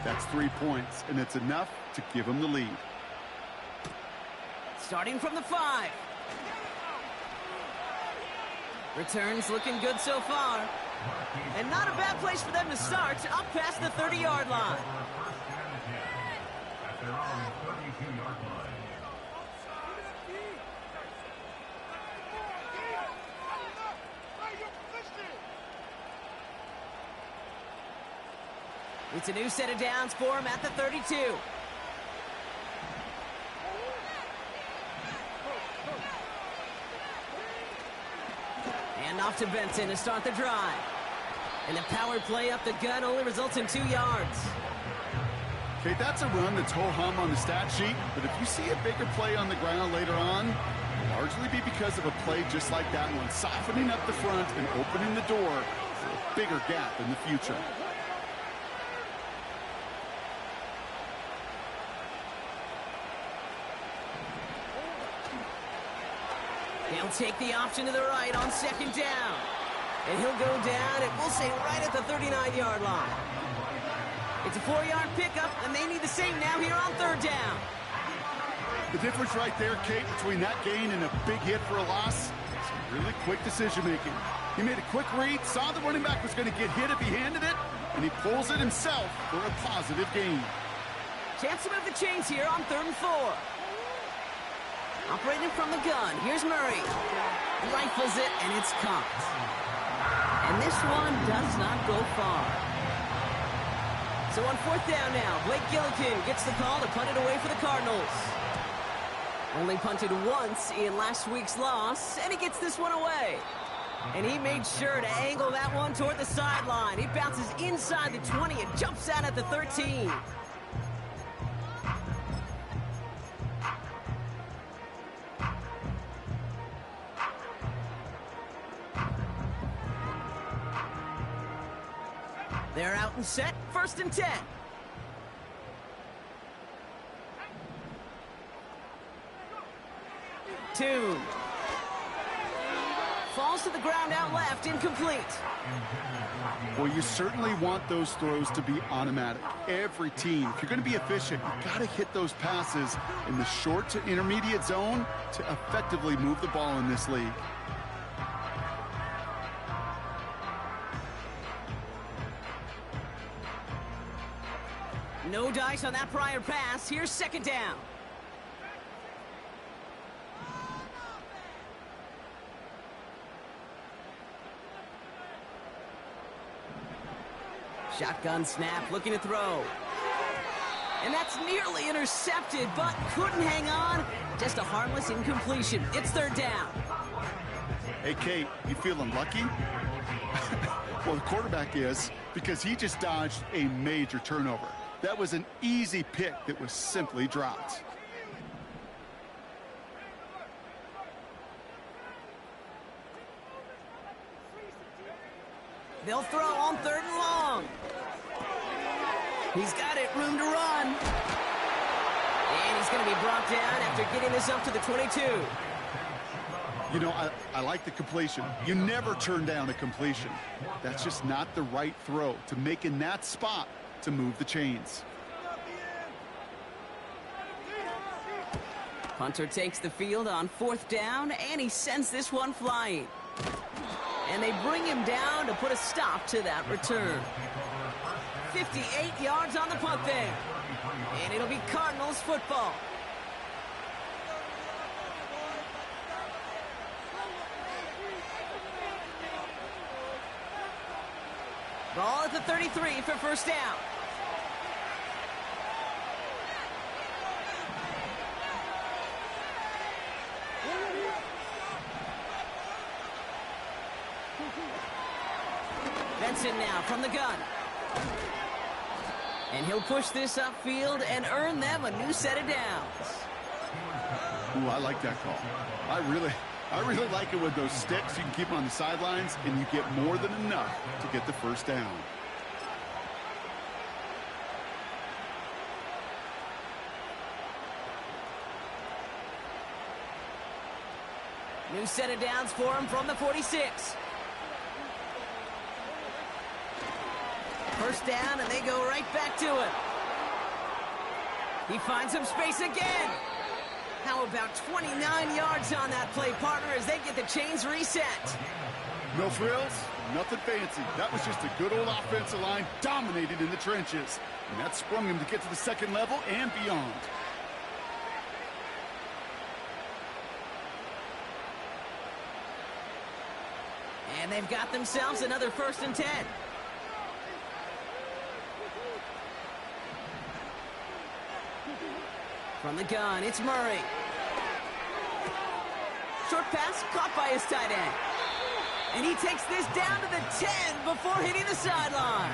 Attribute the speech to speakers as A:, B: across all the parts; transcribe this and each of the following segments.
A: That's 3 points, and it's enough to give them the lead.
B: Starting from the 5. Returns looking good so far. And not a bad place for them to start, up past the 30-yard line. It's a new set of downs for him at the 32. And off to Benson to start the drive. And the power play up the gut only results in 2 yards.
A: Okay, that's a run that's ho-hum on the stat sheet, but if you see a bigger play on the ground later on, it'll largely be because of a play just like that one, softening up the front and opening the door for a bigger gap in the future.
B: He'll take the option to the right on 2nd down. And he'll go down, and we'll say right at the 39-yard line. It's a 4-yard pickup, and they need the same now here on 3rd down.
A: The difference right there, Kate, between that gain and a big hit for a loss, some really quick decision-making. He made a quick read, saw the running back was going to get hit if he handed it, and he pulls it himself for a positive gain.
B: Chance to move the chains here on 3rd and 4. Operating from the gun, here's Murray. Rifles it, and it's caught. And this one does not go far. So on 4th down now, Blake Gillikin gets the call to punt it away for the Cardinals. Only punted once in last week's loss, and he gets this one away. And he made sure to angle that one toward the sideline. He bounces inside the 20 and jumps out at the 13. They're out and set, 1st and 10. Two. Falls to the ground out left, incomplete.
A: Well, you certainly want those throws to be automatic. Every team, if you're going to be efficient, you've got to hit those passes in the short to intermediate zone to effectively move the ball in this league.
B: No dice on that prior pass. Here's 2nd down. Shotgun snap, looking to throw. And that's nearly intercepted, but couldn't hang on. Just a harmless incompletion. It's 3rd down.
A: Hey, Kate, you feeling lucky? Well, the quarterback is, because he just dodged a major turnover. That was an easy pick that was simply dropped.
B: They'll throw on 3rd and long. He's got it, room to run. And he's going to be brought down after getting this up to the 22.
A: You know, I like the completion. You never turn down a completion. That's just not the right throw to make in that spot to move the chains.
B: Punter takes the field on 4th down, and he sends this one flying. And they bring him down to put a stop to that return. 58 yards on the punt there. And it'll be Cardinals football. Ball at the 33 for 1st down. Benson now from the gun. And he'll push this upfield and earn them a new set of downs.
A: Ooh, I like that call. I really like it with those sticks. You can keep them on the sidelines, and you get more than enough to get the 1st down.
B: New set of downs for him from the 46. 1st down, and they go right back to it. He finds some space again. How about 29 yards on that play, partner, as they get the chains reset?
A: No frills, nothing fancy. That was just a good old offensive line dominated in the trenches. And that sprung him to get to the second level and beyond.
B: And they've got themselves another 1st and 10. From the gun, it's Murray. Short pass caught by his tight end. And he takes this down to the 10 before hitting the sideline.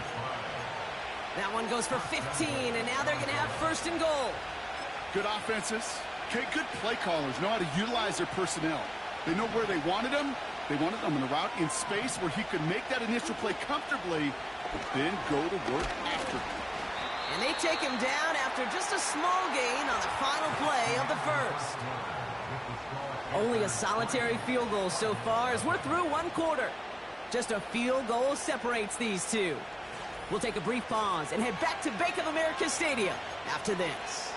B: That one goes for 15, and now they're going to have 1st and goal.
A: Good offenses. Okay, good play callers know how to utilize their personnel. They know where they wanted them. They wanted them in a route in space where he could make that initial play comfortably, but then go to work after.
B: And they take him down after just a small gain on the final play of the 1st. Only a solitary field goal so far as we're through 1 quarter. Just a field goal separates these two. We'll take a brief pause and head back to Bank of America Stadium after this.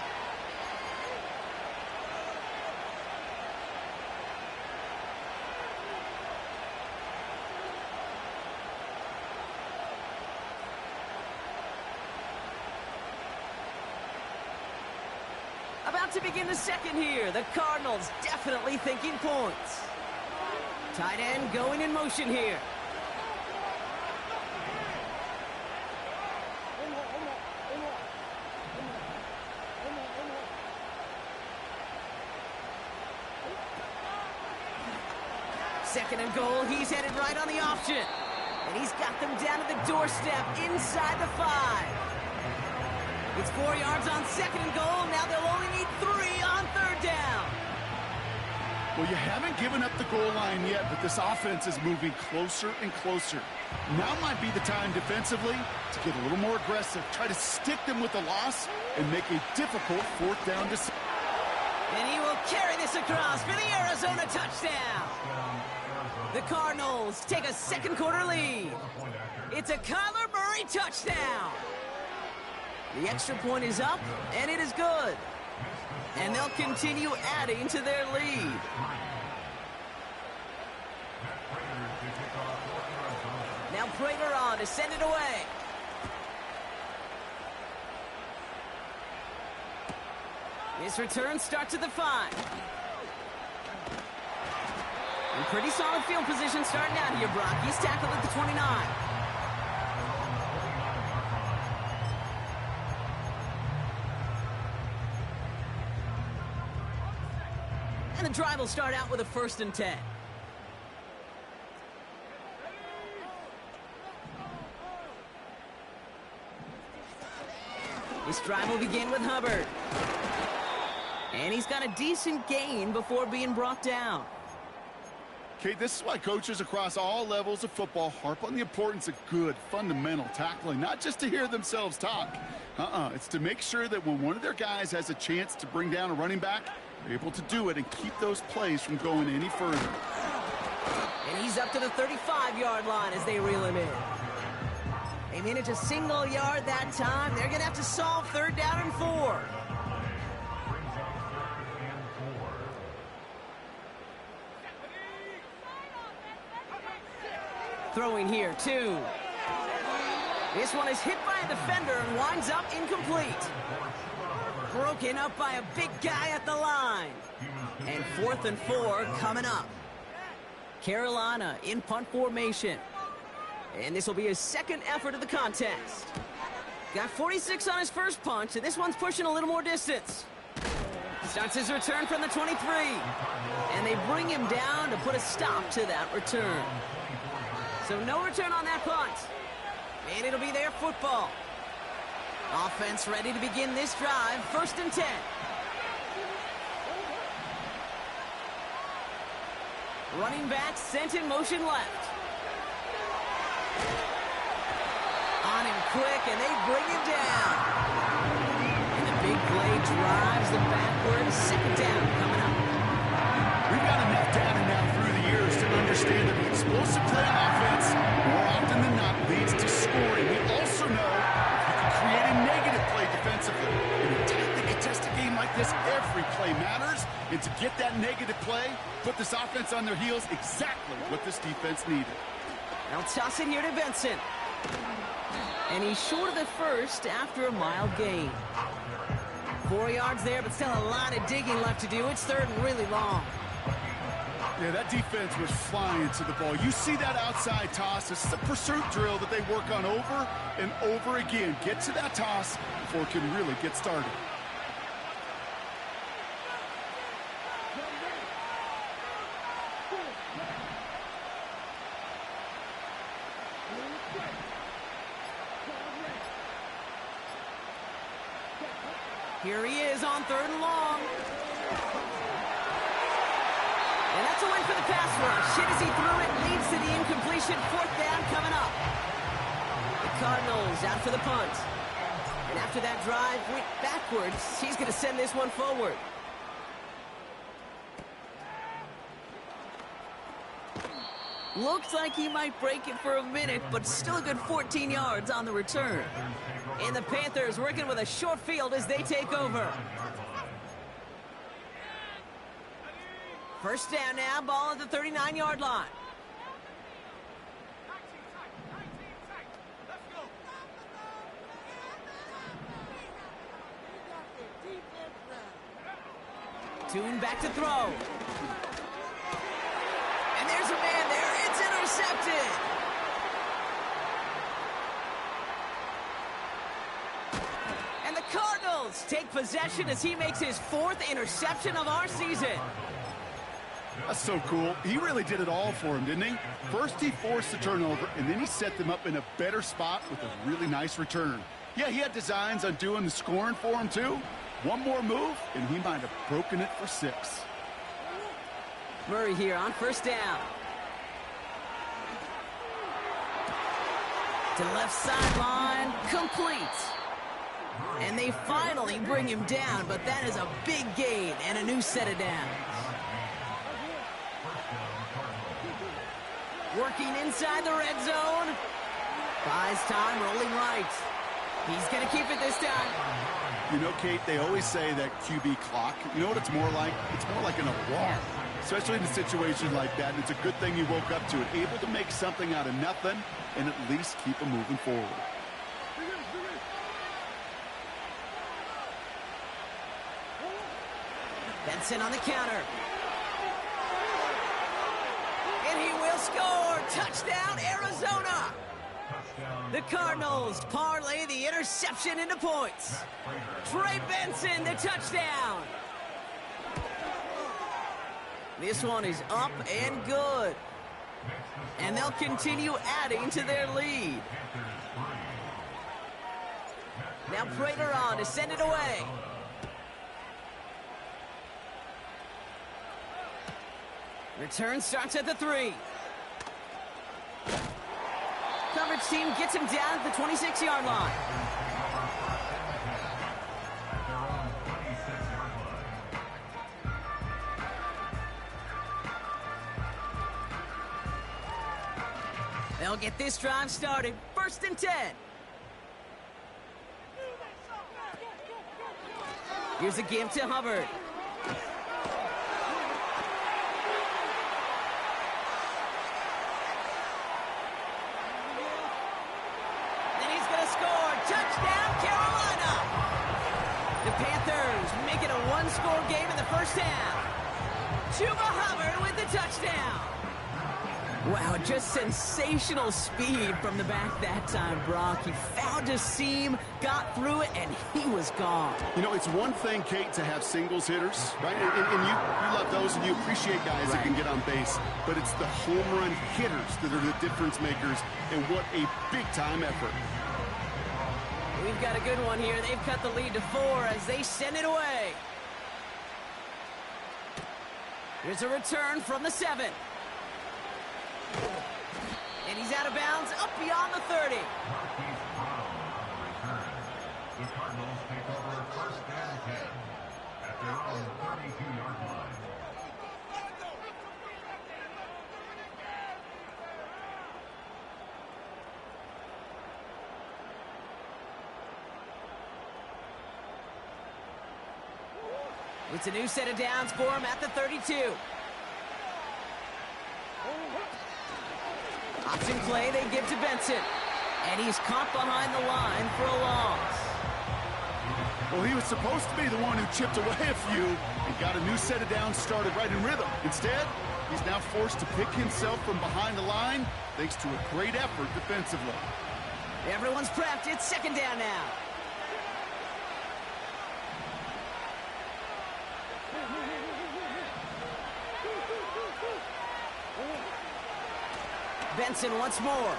B: About to begin the second here. The Cardinals definitely thinking points. Tight end going in motion here. Second and goal. He's headed right on the option. And he's got them down to the doorstep inside the 5. It's 4 yards on 2nd and goal. Now they'll only need 3 on 3rd down.
A: Well, you haven't given up the goal line yet, but this offense is moving closer and closer. Now might be the time defensively to get a little more aggressive. Try to stick them with the loss and make a difficult 4th down decision.
B: And he will carry this across for the Arizona touchdown. The Cardinals take a 2nd quarter lead. It's a Kyler Murray touchdown. The extra point is up, and it is good. And they'll continue adding to their lead. Now Prater on to send it away. This return starts at the 5. And pretty solid field position starting out here, Brock. He's tackled at the 29. And the drive will start out with a 1st and 10. This drive will begin with Hubbard. And he's got a decent gain before being brought down.
A: Okay, this is why coaches across all levels of football harp on the importance of good, fundamental tackling, not just to hear themselves talk. It's to make sure that when one of their guys has a chance to bring down a running back, they're able to do it and keep those plays from going any further.
B: And he's up to the 35-yard line as they reel him in. They manage a single yard that time. They're going to have to solve 3rd down and 4. Throwing here, 2. This one is hit by a defender and winds up incomplete. Broken up by a big guy at the line. And 4th and 4 coming up. Carolina in punt formation. And this will be his 2nd effort of the contest. Got 46 on his first punch, and this one's pushing a little more distance. Starts his return from the 23. And they bring him down to put a stop to that return. So no return on that punt. And it'll be their football. Offense ready to begin this drive. 1st and 10. Running back sent in motion left. On him quick, and they bring him down. And the big play drives them backwards. 2nd down coming up.
A: We've got enough data now through the years to understand that the explosive play on offense more often than not leads to scoring. We also know if you can create a negative play defensively in a tightly contested like this, every play matters. And to get that negative play, put this offense on their heels, exactly what this defense needed.
B: They'll toss it here to Benson. And he's short of the first after a mild gain. 4 yards there, but still a lot of digging left to do. It's third and really long.
A: Yeah, that defense was flying to the ball. You see that outside toss. This is a pursuit drill that they work on over and over again. Get to that toss before it can really get started.
B: Here he is on third and long. And that's a win for the pass rush. Hit as he threw it, leads to the incompletion. Fourth down coming up. The Cardinals out for the punt. And after that drive went backwards, he's going to send this one forward. Looks like he might break it for a minute, but still a good 14 yards on the return. And the Panthers working with a short field as they take over. First down now, ball at the 39-yard line. Tune back to throw. And there's a man there. It's intercepted. And the Cardinals take possession as he makes his fourth interception of our season.
A: That's so cool. He really did it all for him, didn't he? First he forced the turnover, and then he set them up in a better spot with a really nice return. Yeah, he had designs on doing the scoring for him, too. One more move, and he might have broken it for 6.
B: Murray here on first down. To left sideline, complete. And they finally bring him down, but that is a big gain and a new set of downs. Working inside the red zone. Buys time, rolling right. He's going to keep it this time.
A: You know, Kate, they always say that QB clock. You know what it's more like? It's more like an alarm, especially in a situation like that. And it's a good thing you woke up to it, able to make something out of nothing and at least keep them moving forward.
B: Benson on the counter. And he will score. Touchdown, Arizona. The Cardinals parlay the interception into points. Trey Benson, the touchdown. This one is up and good. And they'll continue adding to their lead. Now Prater on to send it away. Return starts at the 3. Coverage team gets him down at the 26-yard line. They'll get this drive started. First and 10. Here's a give to Hubbard. Touchdown, Carolina! The Panthers make it a one-score game in the first half. Chuba Hubbard with the touchdown. Wow, just sensational speed from the back that time, Brock. He found a seam, got through it, and he was gone.
A: You know, it's one thing, Kate, to have singles hitters, right? And you love those, and you appreciate guys that can get on base. But it's the home run hitters that are the difference makers, and what a big-time effort.
B: We've got a good one here. They've cut the lead to 4 as they send it away. Here's a return from the 7. And he's out of bounds up beyond the 30.
C: The Cardinals take over first and 10 at their own 32-yard line.
B: It's a new set of downs for him at the 32. Option play they give to Benson. And he's caught behind the line for a loss.
A: Well, he was supposed to be the one who chipped away a few and got a new set of downs started right in rhythm. Instead, he's now forced to pick himself from behind the line thanks to a great effort defensively.
B: Everyone's prepped. It's second down now. Benson once more.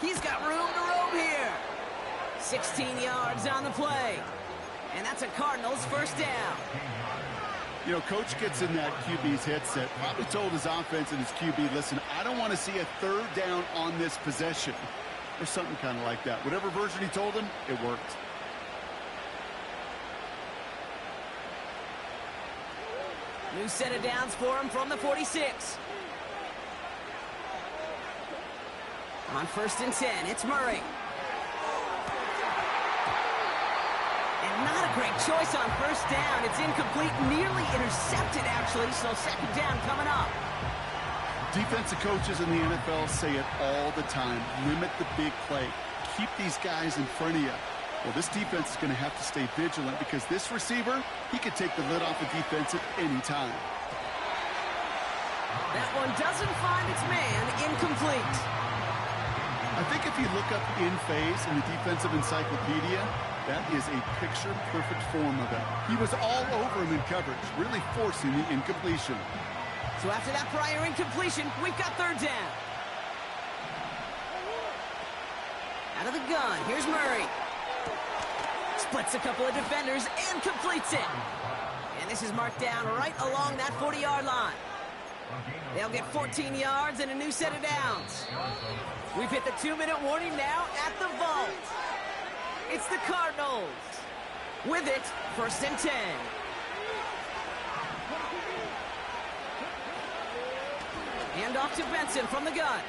B: He's got room to roam here. 16 yards on the play. And that's a Cardinals first down.
A: You know, coach gets in that QB's headset, probably told his offense and his QB, listen, I don't want to see a third down on this possession. Or something kind of like that. Whatever version he told him, it worked.
B: New set of downs for him from the 46. On 1st and 10, it's Murray. And not a great choice on first down. It's incomplete, nearly intercepted, actually, so second down coming up.
A: Defensive coaches in the NFL say it all the time. Limit the big play. Keep these guys in front of you. Well, this defense is going to have to stay vigilant because this receiver, he could take the lid off a defense at any time.
B: That one doesn't find its man. Incomplete.
A: I think if you look up in phase in the defensive encyclopedia, that is a picture-perfect form of it. He was all over him in coverage, really forcing the incompletion.
B: So after that prior incompletion, we've got third down. Out of the gun, here's Murray. Splits a couple of defenders and completes it. And this is marked down right along that 40-yard line. They'll get 14 yards and a new set of downs. We've hit the 2-minute warning now at the vault. It's the Cardinals. With it, 1st and 10. Hand off to Benson from the gun.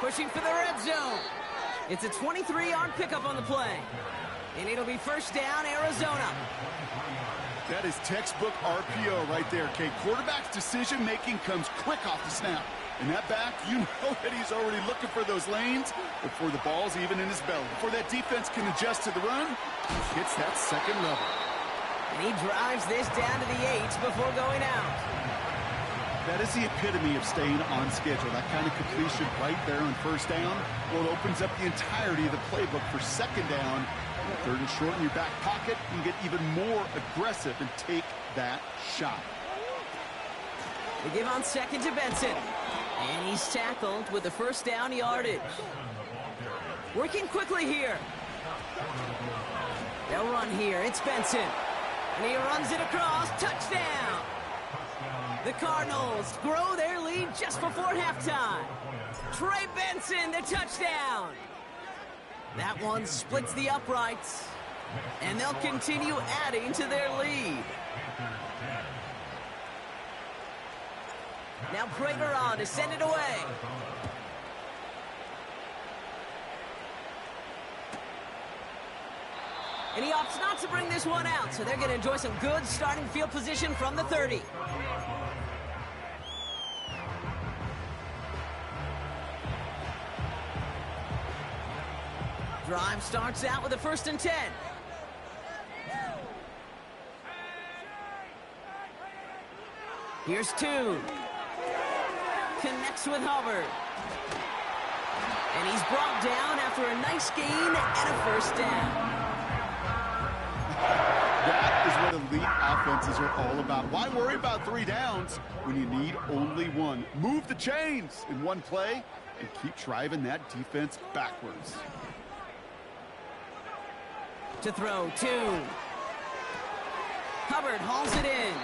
B: Pushing for the red zone. It's a 23-yard pickup on the play. And it'll be first down, Arizona.
A: That is textbook RPO right there, Kate. Quarterback's decision-making comes quick off the snap. And that back, you know that he's already looking for those lanes before the ball's even in his belly. Before that defense can adjust to the run, he hits that second level.
B: And he drives this down to the 8 before going out.
A: That is the epitome of staying on schedule. That kind of completion right there on first down. Well, it opens up the entirety of the playbook for second down. Third and short in your back pocket, you can get even more aggressive and take that shot.
B: They give on second to Benson. And he's tackled with the first down yardage. Working quickly here. They'll run here. It's Benson. And he runs it across. Touchdown. The Cardinals grow their lead just before halftime. Trey Benson, the touchdown. That one splits the uprights. And they'll continue adding to their lead. Now Prater on to send it away. And he opts not to bring this one out, so they're going to enjoy some good starting field position from the 30. Drive starts out with a 1st and 10. Here's 2. Connects with Hubbard. And he's brought down after a nice gain and a first down.
A: That is what elite offenses are all about. Why worry about 3 downs when you need only 1? Move the chains in one play and keep driving that defense backwards.
B: To throw, 2. Hubbard hauls it in.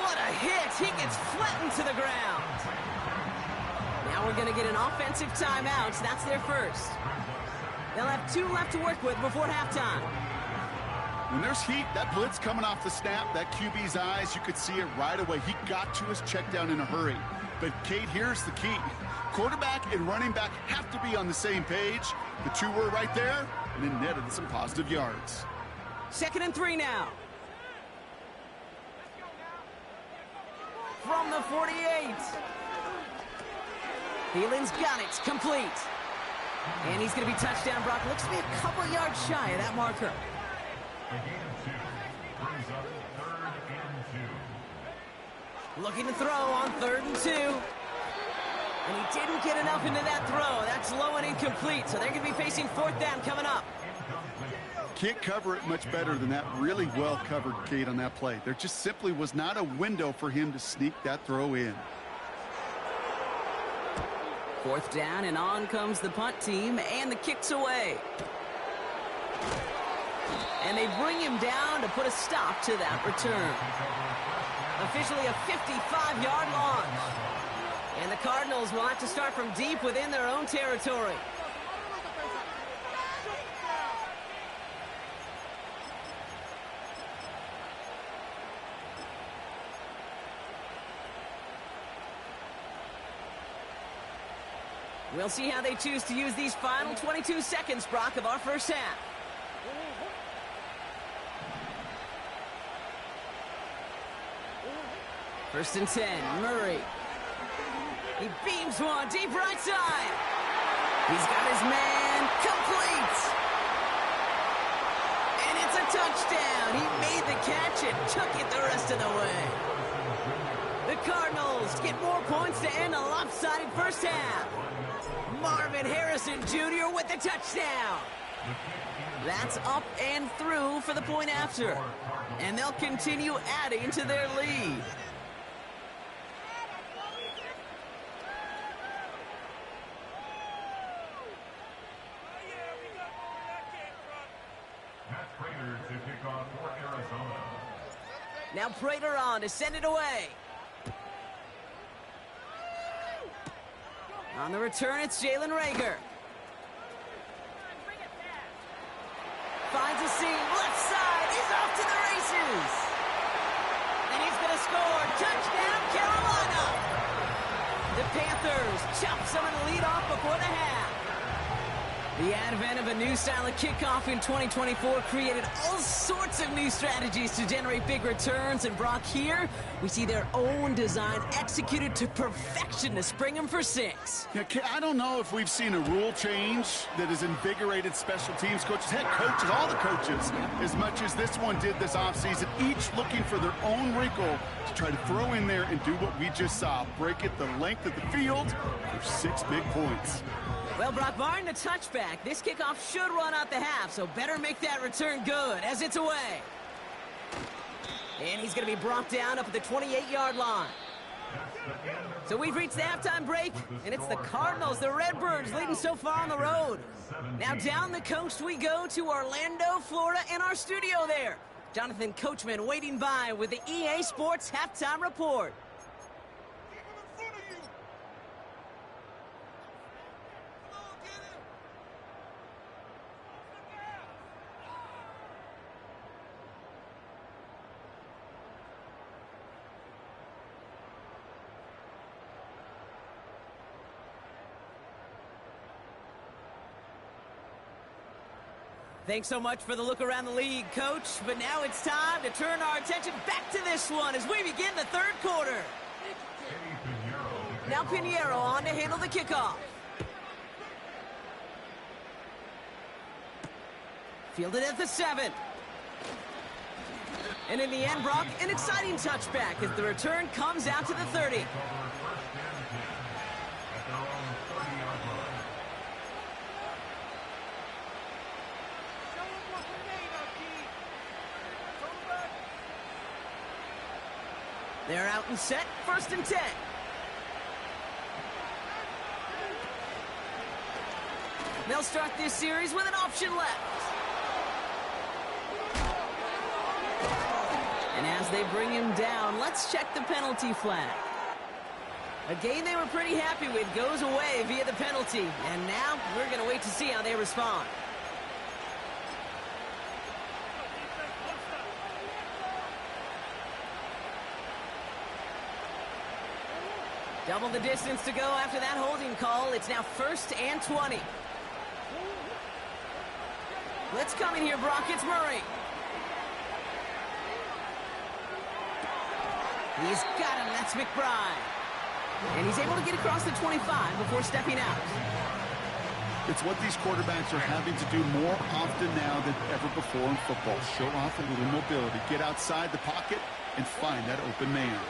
B: What a hit! He gets flattened to the ground. Now we're going to get an offensive timeout. That's their first. They'll have 2 left to work with before halftime.
A: When there's heat, that blitz coming off the snap, that QB's eyes, you could see it right away. He got to his check down in a hurry. But, Kate, here's the key. Quarterback and running back have to be on the same page. The 2 were right there, and it netted some positive yards.
B: 2nd and 3 now. From the 48. Thielen's got it. Complete. And he's going to be touchdown. Brock looks to be a couple yards shy of that marker.
C: A gain of 2 brings up 3rd and 2.
B: Looking to throw on 3rd and 2. And he didn't get enough into that throw. That's low and incomplete. So they're going to be facing 4th down coming up.
A: Can't cover it much better than that really well-covered gate on that play. There just simply was not a window for him to sneak that throw in.
B: 4th down, and on comes the punt team, and the kick's away. And they bring him down to put a stop to that return. Officially a 55-yard launch. And the Cardinals will have to start from deep within their own territory. We'll see how they choose to use these final 22 seconds, Brock, of our first half. First and 10, Murray. He beams one deep right side. He's got his man complete. And it's a touchdown. He made the catch and took it the rest of the way. The Cardinals get more points to end a lopsided first half. Marvin Harrison Jr. with the touchdown. That's up and through for the point after. And they'll continue adding to their lead.
C: To kick off for Arizona.
B: Now Prater on to send it away. On the return, it's Jalen Reagor. Finds a seam, left side, he's off to the races. And he's going to score. Touchdown, Carolina. The Panthers chop some of the lead off before the half. The advent of a new style of kickoff in 2024 created all sorts of new strategies to generate big returns. And Brock, here, we see their own design executed to perfection to spring them for 6.
A: Yeah, I don't know if we've seen a rule change that has invigorated special teams coaches, head coaches, all the coaches, as much as this one did this offseason, each looking for their own wrinkle to try to throw in there and do what we just saw, break it the length of the field for 6 big points.
B: Well, Brock, barring the touchback, this kickoff should run out the half, so better make that return good as it's away. And he's going to be brought down up at the 28-yard line. So we've reached the halftime break, and it's the Cardinals, the Redbirds, leading so far on the road. Now down the coast we go to Orlando, Florida, in our studio there. Jonathan Coachman waiting by with the EA Sports Halftime Report. Thanks so much for the look around the league, Coach. But now it's time to turn our attention back to this one as we begin the 3rd quarter. Now Pinheiro on to handle the kickoff. Fielded at the 7. And in the end, Brock, an exciting touchback as the return comes out to the 30. They're out and set, 1st and 10. They'll start this series with an option left. And as they bring him down, let's check the penalty flag. A game they were pretty happy with goes away via the penalty. And now we're going to wait to see how they respond. Double the distance to go after that holding call. It's now 1st and 20. Let's come in here, Brock. It's Murray. He's got him. That's McBride. And he's able to get across the 25 before stepping out.
A: It's what these quarterbacks are having to do more often now than ever before in football. Show off a little mobility. Get outside the pocket and find that open man.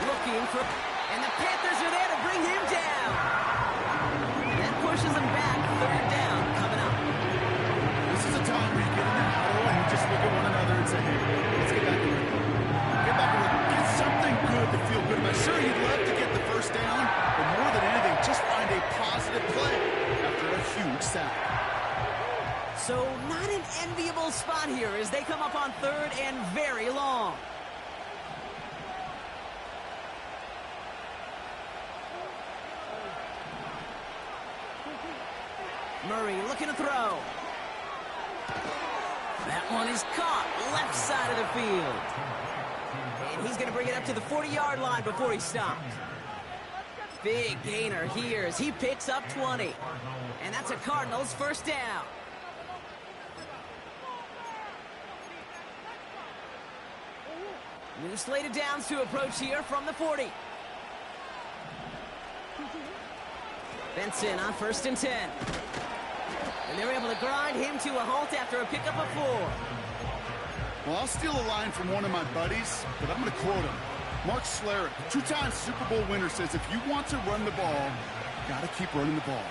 B: Looking for... And the Panthers are there to bring him down. And that pushes him back. Third down coming up.
A: This is a time where you get in the huddle and you just look at one another and say, hey, let's get back to it. Get back to it. Get something good to feel good about. Sure, you'd love to get the first down, but more than anything, just find a positive play after a huge sack.
B: So not an enviable spot here as they come up on third and very long. Murray looking to throw. That one is caught left side of the field. And he's going to bring it up to the 40-yard line before he stops. Big gainer here as he picks up 20. And that's a Cardinals first down. New slate of downs to approach here from the 40. Benson on 1st and 10. And they're able to grind him to a halt after a pickup of 4.
A: Well, I'll steal a line from one of my buddies, but I'm going to quote him. Mark Schlereth, two-time Super Bowl winner, says if you want to run the ball, you got to keep running the ball.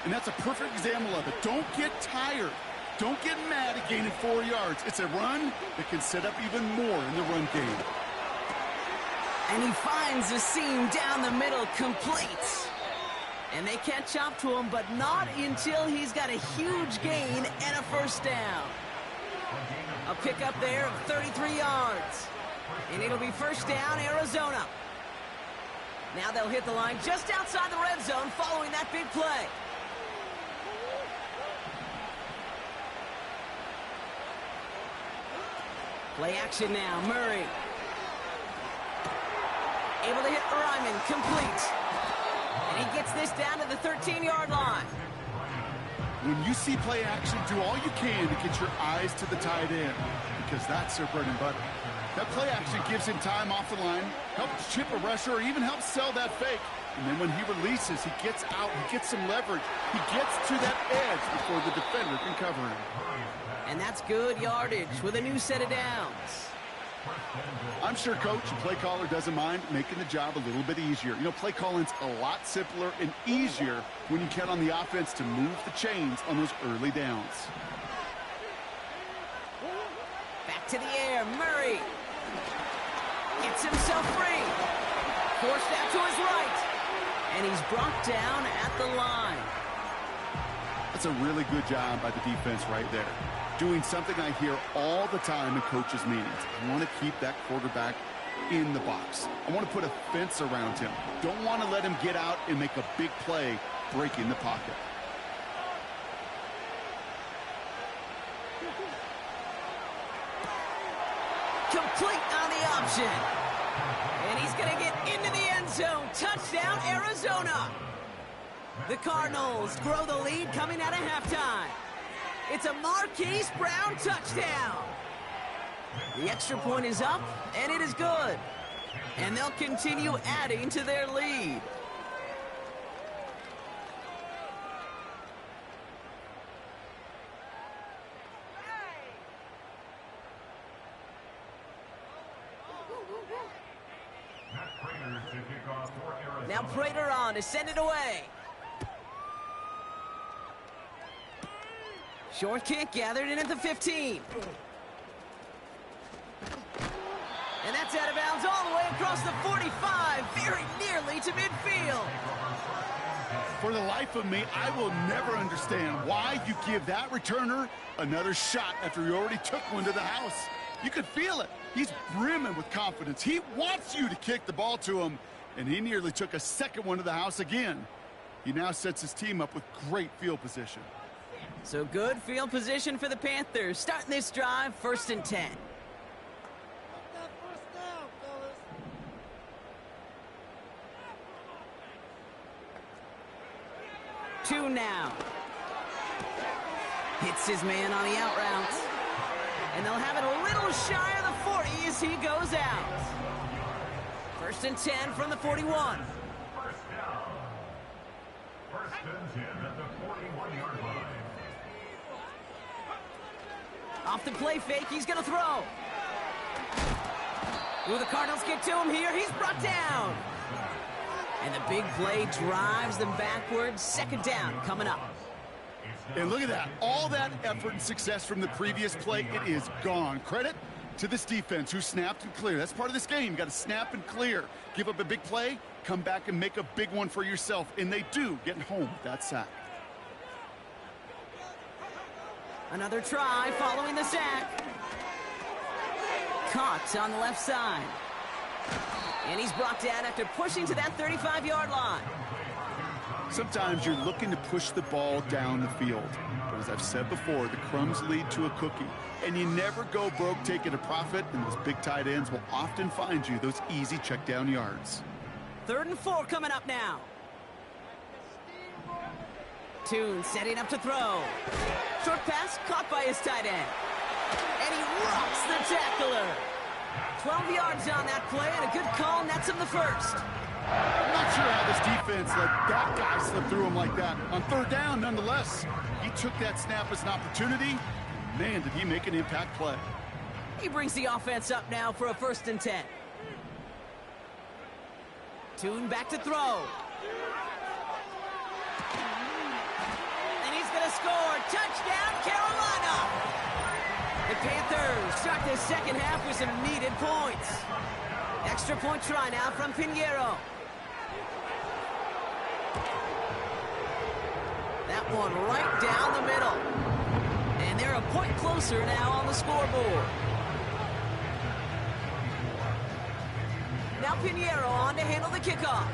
A: And that's a perfect example of it. Don't get tired. Don't get mad at gaining 4 yards. It's a run that can set up even more in the run game.
B: And he finds the seam down the middle complete. And they catch up to him, but not until he's got a huge gain and a first down. A pickup there of 33 yards. And it'll be first down, Arizona. Now they'll hit the line just outside the red zone following that big play. Play action now, Murray. Able to hit Ryman, complete. And he gets this down to the 13-yard line.
A: When you see play action, do all you can to get your eyes to the tight end, because that's their bread and butter. That play action gives him time off the line, helps chip a rusher, or even helps sell that fake. And then when he releases, he gets out, he gets some leverage. He gets to that edge before the defender can cover him.
B: And that's good yardage with a new set of downs.
A: I'm sure coach and play caller doesn't mind making the job a little bit easier. You know, play calling's a lot simpler and easier when you count on the offense to move the chains on those early downs.
B: Back to the air, Murray. Gets himself free. Forced out to his right. And he's brought down at the line.
A: That's a really good job by the defense right there. Doing something I hear all the time in coaches' meetings. I want to keep that quarterback in the box. I want to put a fence around him. Don't want to let him get out and make a big play breaking the pocket.
B: Complete on the option. And he's going to get into the end zone. Touchdown, Arizona. The Cardinals grow the lead coming out of halftime. It's a Marquise Brown touchdown. The extra point is up, and it is good. And they'll continue adding to their lead. Now Prater on to send it away. Short kick gathered in at the 15. And that's out of bounds all the way across the 45, very nearly to midfield.
A: For the life of me, I will never understand why you give that returner another shot after he already took one to the house. You could feel it. He's brimming with confidence. He wants you to kick the ball to him, and he nearly took a second one to the house again. He now sets his team up with great field position.
B: So good field position for the Panthers. Starting this drive, 1st and 10. Two now. Hits his man on the out route. And they'll have it a little shy of the 40 as he goes out. First and 10 from the 41.
C: First down. First and 10 at the 41-yard line.
B: Off the play fake, he's going to throw. Will the Cardinals get to him here? He's brought down. And the big play drives them backwards. Second down coming up.
A: And look at that. All that effort and success from the previous play, it is gone. Credit to this defense who snapped and cleared. That's part of this game. You got to snap and clear. Give up a big play, come back and make a big one for yourself. And they do, getting home with that sack.
B: Another try following the sack. Caught on the left side. And he's brought down after pushing to that 35-yard line.
A: Sometimes you're looking to push the ball down the field. But as I've said before, the crumbs lead to a cookie. And you never go broke taking a profit, and those big tight ends will often find you those easy check down yards.
B: 3rd and 4 coming up now. Tune setting up to throw. Short pass caught by his tight end. And he rocks the tackler. 12 yards on that play, and a good call nets him the first.
A: I'm not sure how this defense let that guy slip through him like that. On 3rd down, nonetheless, he took that snap as an opportunity. Man, did he make an impact play.
B: He brings the offense up now for a 1st and 10. Tune back to throw. And he's going to score. Touchdown, Carolina! The Panthers start the second half with some needed points. Extra point try now from Pinheiro. That one right down the middle. And they're a point closer now on the scoreboard. Now Pinheiro on to handle the kickoff.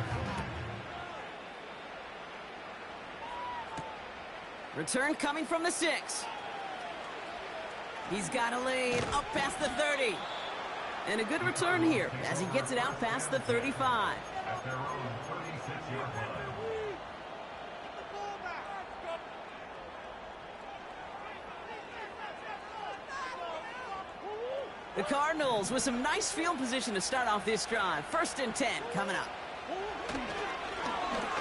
B: Return coming from the 6. He's got a lane up past the 30. And a good return here as he gets it out past the 35.
C: At their own 36-yard line.
B: The Cardinals with some nice field position to start off this drive. 1st and 10 coming up.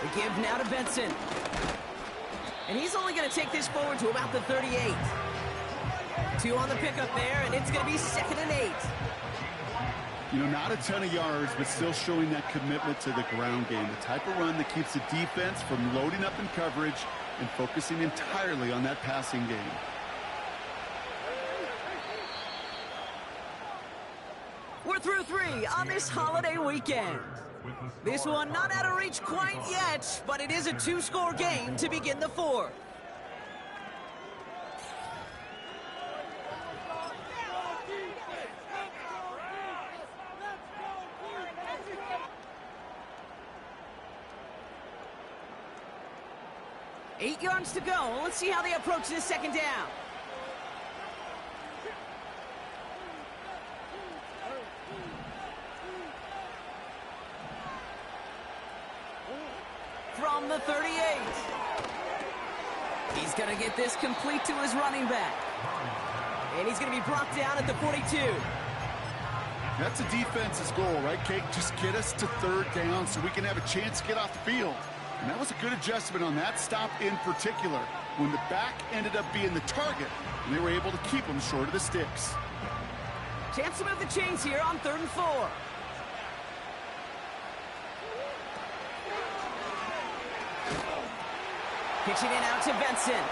B: The give now to Benson. And he's only going to take this forward to about the 38. 2 on the pickup there, and it's going to be 2nd and 8.
A: You know, not a ton of yards, but still showing that commitment to the ground game. The type of run that keeps the defense from loading up in coverage and focusing entirely on that passing game.
B: We're through 3 on this holiday weekend. This one not out of reach quite yet, but it is a 2-score game to begin the 4th. Eight yards to go. Let's see how they approach this second down. From the 38. He's going to get this complete to his running back. And he's going to be brought down at the 42.
A: That's a defense's goal, right, Kate? Just get us to 3rd down so we can have a chance to get off the field. And that was a good adjustment on that stop in particular, when the back ended up being the target, and they were able to keep him short of the sticks.
B: Chance to move the chains here on 3rd and 4. Pitching it out to Benson.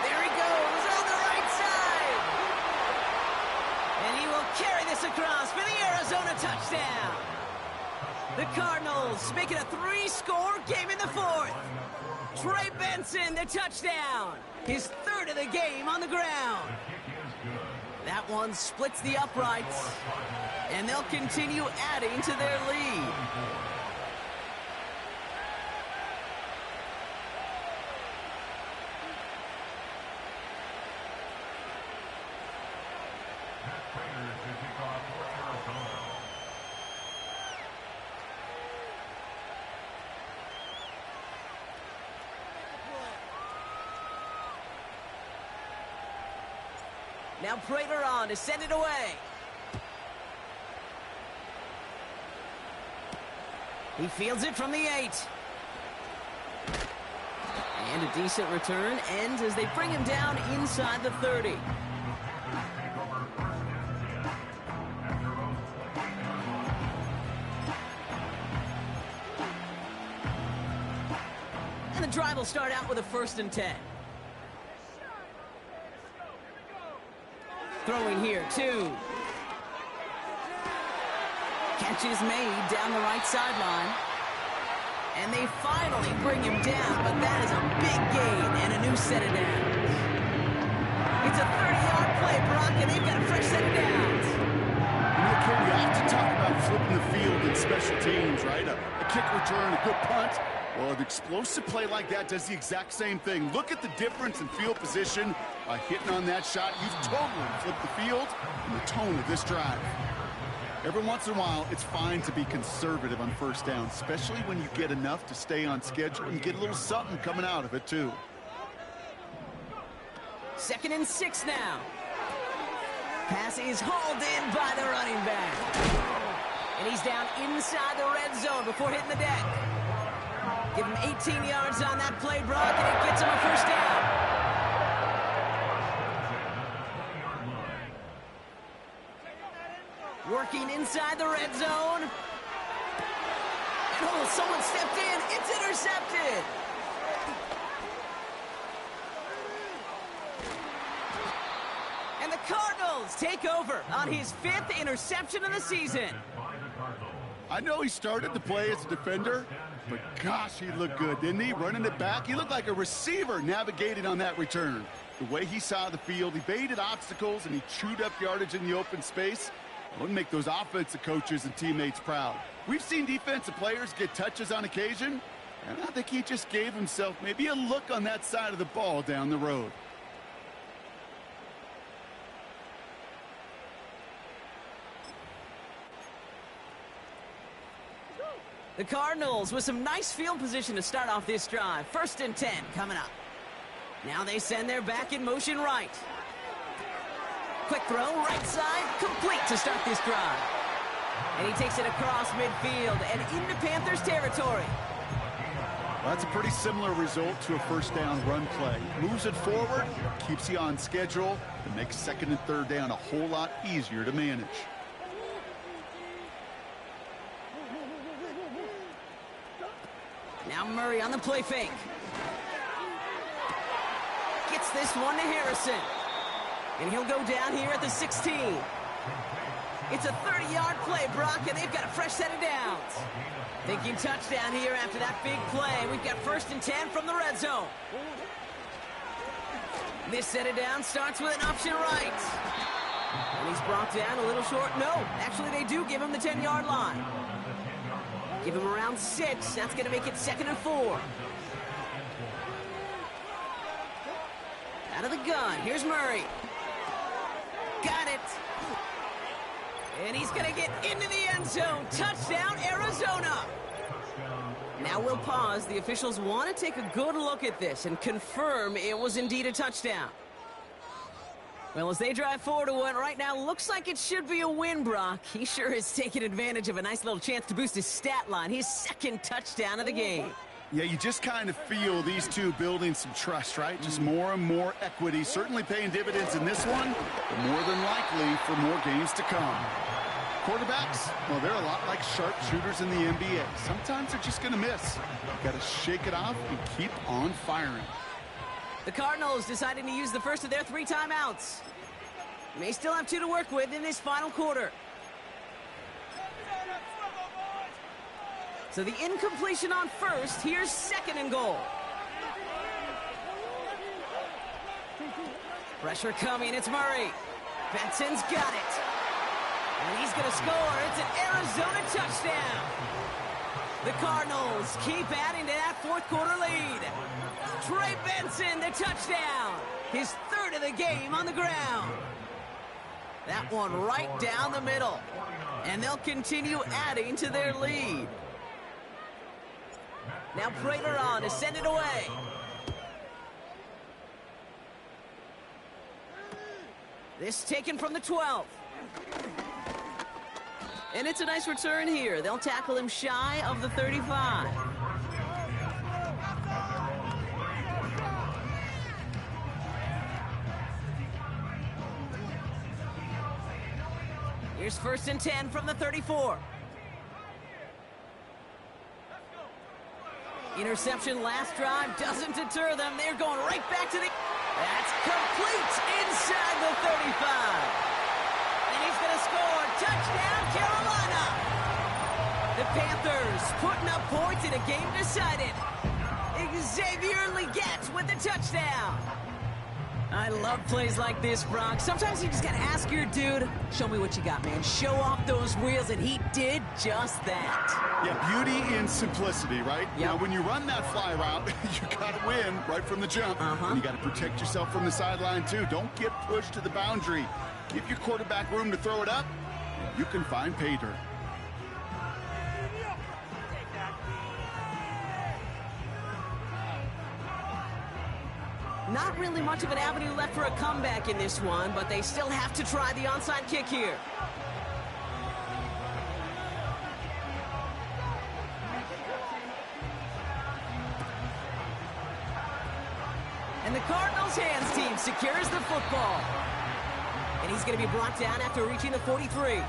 B: There he goes on the right side. And he will carry this across for the Arizona touchdown. The Cardinals make it a 3-score game in the 4th. Trey Benson, the touchdown. His 3rd of the game on the ground. That one splits the uprights. And they'll continue adding to their lead. Now Prater on to send it away. He fields it from the 8. And a decent return ends as they bring him down inside the 30. And the drive will start out with a 1st and 10. Throwing here, 2. Catch is made down the right sideline. And they finally bring him down, but that is a big gain and a new set of downs. It's a 30-yard play, Brock, and they've got a fresh set of downs.
A: You know, Ken, we have to talk about flipping the field in special teams, right? A kick return, a good punt. Well, an explosive play like that does the exact same thing. Look at the difference in field position by hitting on that shot. You've totally flipped the field and the tone of this drive. Every once in a while, it's fine to be conservative on 1st down, especially when you get enough to stay on schedule and get a little something coming out of it, too.
B: 2nd and 6 now. Pass is hauled in by the running back. And he's down inside the red zone before hitting the deck. Give him 18 yards on that play, Brock, and it gets him a 1st down. Working inside the red zone. And oh, someone stepped in. It's intercepted. And the Cardinals take over on his 5th interception of the season.
A: I know he started to play as a defender, but gosh, he looked good, didn't he? Running it back, he looked like a receiver navigating on that return. The way he saw the field, he baited obstacles, and he chewed up yardage in the open space. It would make those offensive coaches and teammates proud. We've seen defensive players get touches on occasion, and I think he just gave himself maybe a look on that side of the ball down the road.
B: The Cardinals with some nice field position to start off this drive. 1st and 10 coming up. Now they send their back in motion right. Quick throw, right side, complete to start this drive. And he takes it across midfield and into Panthers territory.
A: Well, that's a pretty similar result to a 1st down run play. Moves it forward, keeps you on schedule, and makes 2nd and 3rd down a whole lot easier to manage.
B: Now Murray on the play fake. Gets this one to Harrison. And he'll go down here at the 16. It's a 30-yard play, Brock, and they've got a fresh set of downs. Thinking touchdown here after that big play. We've got 1st and 10 from the red zone. This set of downs starts with an option right. And he's brought down a little short. No, actually they do give him the 10-yard line. Give him around 6. That's going to make it 2nd and 4. Out of the gun. Here's Murray. Got it. And he's going to get into the end zone. Touchdown, Arizona. Now we'll pause. The officials want to take a good look at this and confirm it was indeed a touchdown. Well, as they drive forward to one right now, looks like it should be a win, Brock. He sure is taking advantage of a nice little chance to boost his stat line. His 2nd touchdown of the game.
A: Yeah, you just kind of feel these two building some trust, right? Just more and more equity. Certainly paying dividends in this one, but more than likely for more games to come. Quarterbacks, well, they're a lot like sharpshooters in the NBA. Sometimes they're just going to miss. You've got to shake it off and keep on firing.
B: The Cardinals deciding to use the first of their 3 timeouts. May still have 2 to work with in this final quarter. So the incompletion on 1st. Here's 2nd and goal. Pressure coming. It's Murray. Benson's got it. And he's going to score. It's an Arizona touchdown. The Cardinals keep adding to that 4th quarter lead. Trey Benson, the touchdown. His 3rd of the game on the ground. That one right down the middle. And they'll continue adding to their lead. Now Prater on to send it away. This taken from the 12. And it's a nice return here. They'll tackle him shy of the 35. Here's 1st and 10 from the 34. Interception last drive doesn't deter them. They're going right back to the... That's complete inside the 35. And he's going to score. Touchdown, Carolina. The Panthers putting up points in a game decided. Xavier Legette with the touchdown. I love plays like this, Brock. Sometimes you just got to ask your dude, show me what you got, man. Show off those wheels, and he did just that.
A: Yeah, beauty in simplicity, right?
B: Yep.
A: Now, when you run that fly route, you got to win right from the jump. And you got to protect yourself from the sideline, too. Don't get pushed to the boundary. Give your quarterback room to throw it up. You can find pay dirt.
B: Not really much of an avenue left for a comeback in this one, but they still have to try the onside kick here. And the Cardinals' hands team secures the football. And he's going to be brought down after reaching the 43.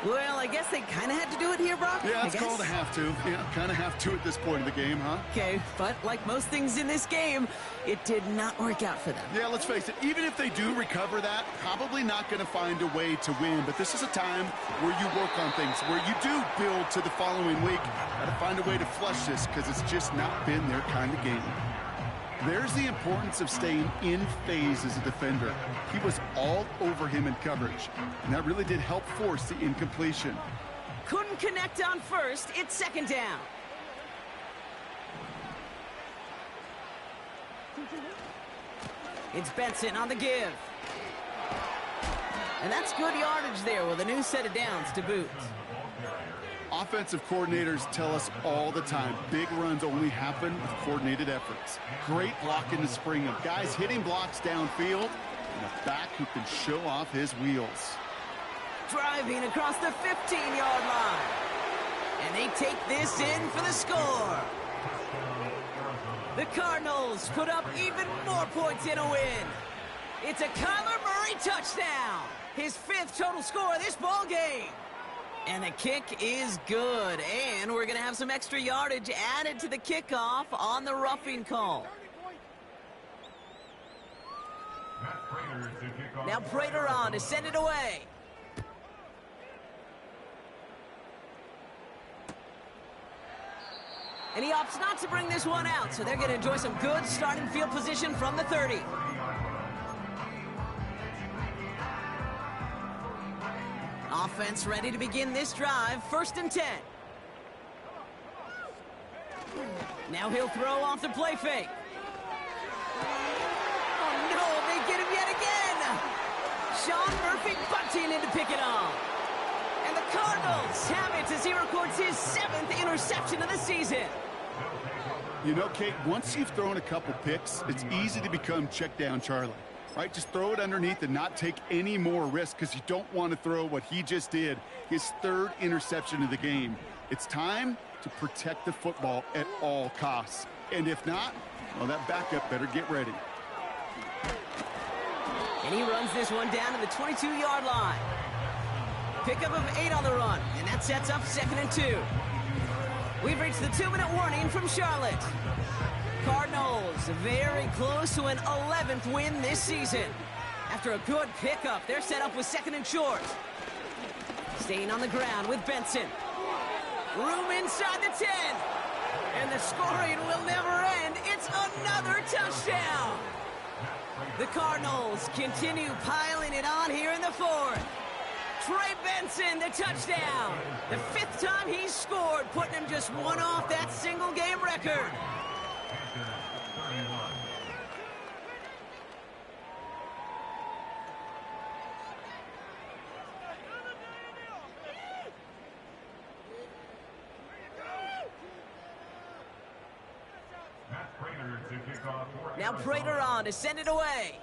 B: Well, I guess they kind of had to do it here, Brock.
A: Yeah, it's called a have to. Yeah, kind of have to at this point of the game, huh?
B: Okay, but like most things in this game, it did not work out for them.
A: Yeah, let's face it, even if they do recover that, probably not going to find a way to win. But this is a time where you work on things, where you do build to the following week. Got to find a way to flush this because it's just not been their kind of game. There's the importance of staying in phase as a defender. He was all over him in coverage, and that really did help force the incompletion.
B: Couldn't connect on first. It's 2nd down. It's Benson on the give. And that's good yardage there with a new set of downs to boot.
A: Offensive coordinators tell us all the time, big runs only happen with coordinated efforts. Great blocking to spring them. Guys hitting blocks downfield, and a back who can show off his wheels.
B: Driving across the 15-yard line. And they take this in for the score. The Cardinals put up even more points in a win. It's a Kyler Murray touchdown. His 5th total score of this ball game. And the kick is good. And we're going to have some extra yardage added to the kickoff on the roughing call. Now Prater on to send it away. And he opts not to bring this one out, so they're going to enjoy some good starting field position from the 30. Offense ready to begin this drive. 1st and 10. Now he'll throw off the play fake. Oh, no, they get him yet again. Sean Murphy bunting in to pick it off. And the Cardinals have it as he records his 7th interception of the season.
A: You know, Kate, once you've thrown a couple picks, it's easy to become check down Charlie. Right, just throw it underneath and not take any more risk because you don't want to throw what he just did, his 3rd interception of the game. It's time to protect the football at all costs. And if not, well, that backup better get ready.
B: And he runs this one down to the 22-yard line. Pickup of 8 on the run, and that sets up 2nd and 2. We've reached the 2-minute warning from Charlotte. Cardinals very close to an 11th win this season. After a good pickup, they're set up with 2nd and short. Staying on the ground with Benson. Room inside the 10. And the scoring will never end. It's another touchdown. The Cardinals continue piling it on here in the 4th. Trey Benson, the touchdown. The 5th time he's scored, putting him just one off that single-game record. Now Prater on to send it away.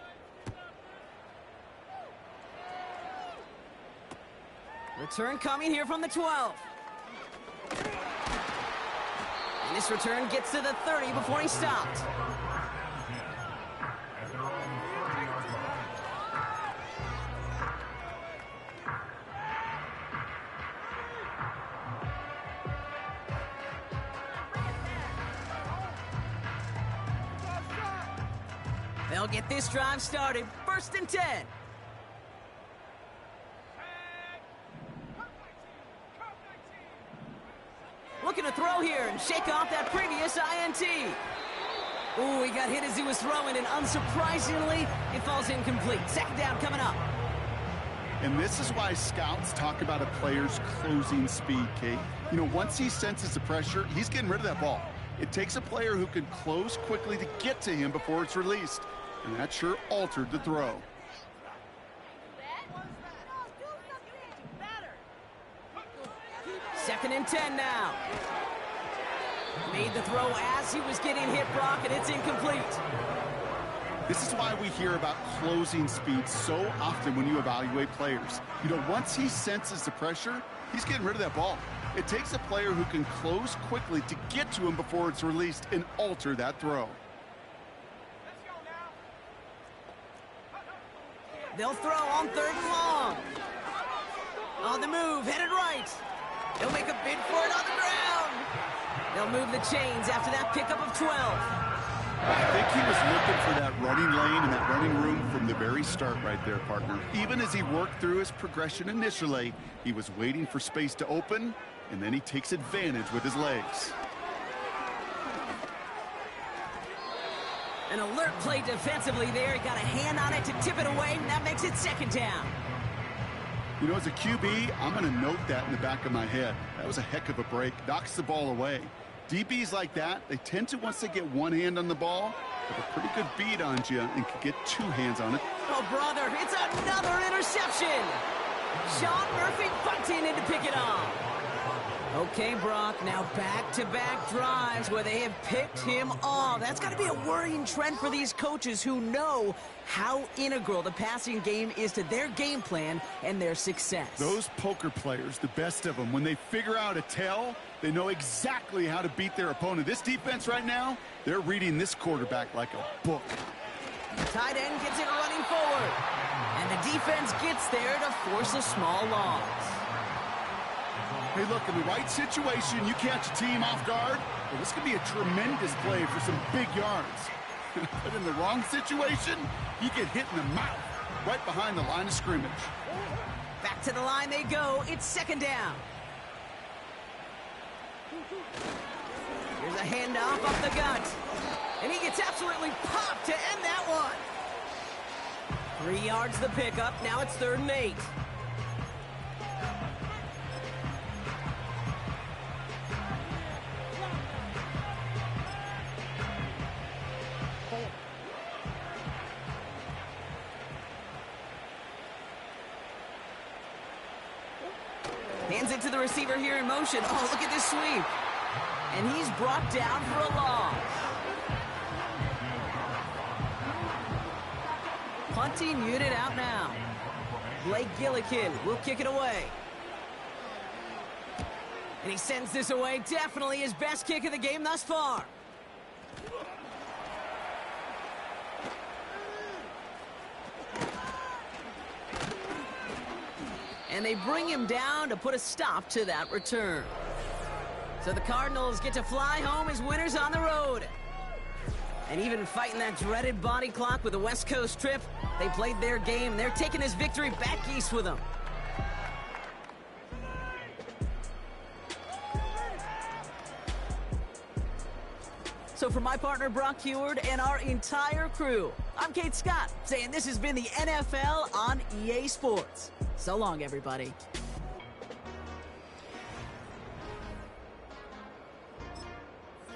B: Return coming here from the 12. And this return gets to the 30 before he stopped.
C: At their own 30-yard line.
B: They'll get this drive started. 1st and 10. Looking to throw here and shake off that previous INT. Ooh, he got hit as he was throwing, and unsurprisingly, it falls incomplete. 2nd down coming up.
A: And this is why scouts talk about a player's closing speed, Kate. You know, once he senses the pressure, he's getting rid of that ball. It takes a player who can close quickly to get to him before it's released. And that sure altered the throw.
B: 2nd and 10 now. Made the throw as he was getting hit, Brock, and it's incomplete.
A: This is why we hear about closing speed so often when you evaluate players. You know, once he senses the pressure, he's getting rid of that ball. It takes a player who can close quickly to get to him before it's released and alter that throw.
B: They'll throw on 3rd and long. On the move, headed right. They'll make a bid for it on the ground. They'll move the chains after that pickup of 12.
A: I think he was looking for that running lane and that running room from the very start right there, partner. Even as he worked through his progression initially, he was waiting for space to open, and then he takes advantage with his legs.
B: An alert play defensively there. He got a hand on it to tip it away, and that makes it 2nd down.
A: You know, as a QB, I'm going to note that in the back of my head. That was a heck of a break. Knocks the ball away. DBs like that, they tend to, once they get one hand on the ball, have a pretty good beat on you and can get 2 hands on it.
B: Oh, brother, it's another interception. Sean Murphy bunting in to pick it off. Okay, Brock, now back-to-back drives where they have picked him off. That's got to be a worrying trend for these coaches who know how integral the passing game is to their game plan and their success.
A: Those poker players, the best of them, when they figure out a tell, they know exactly how to beat their opponent. This defense right now, they're reading this quarterback like a book.
B: The tight end gets it running forward, and the defense gets there to force a small loss.
A: Hey, look, in the right situation, you catch a team off guard, well, this could be a tremendous play for some big yards. But in the wrong situation, you get hit in the mouth right behind the line of scrimmage.
B: Back to the line they go. It's 2nd down. Here's a handoff up the gut. And he gets absolutely popped to end that one. 3 yards the pickup. Now it's 3rd and 8. Hands it to the receiver here in motion. Oh, look at this sweep. And he's brought down for a loss. Punting unit out now. Blake Gillikin will kick it away. And he sends this away. Definitely his best kick of the game thus far. And they bring him down to put a stop to that return. So the Cardinals get to fly home as winners on the road. And even fighting that dreaded body clock with a West Coast trip, they played their game, and they're taking this victory back east with them. So for my partner, Brock Heward, and our entire crew, I'm Kate Scott, saying this has been the NFL on EA Sports. So long, everybody.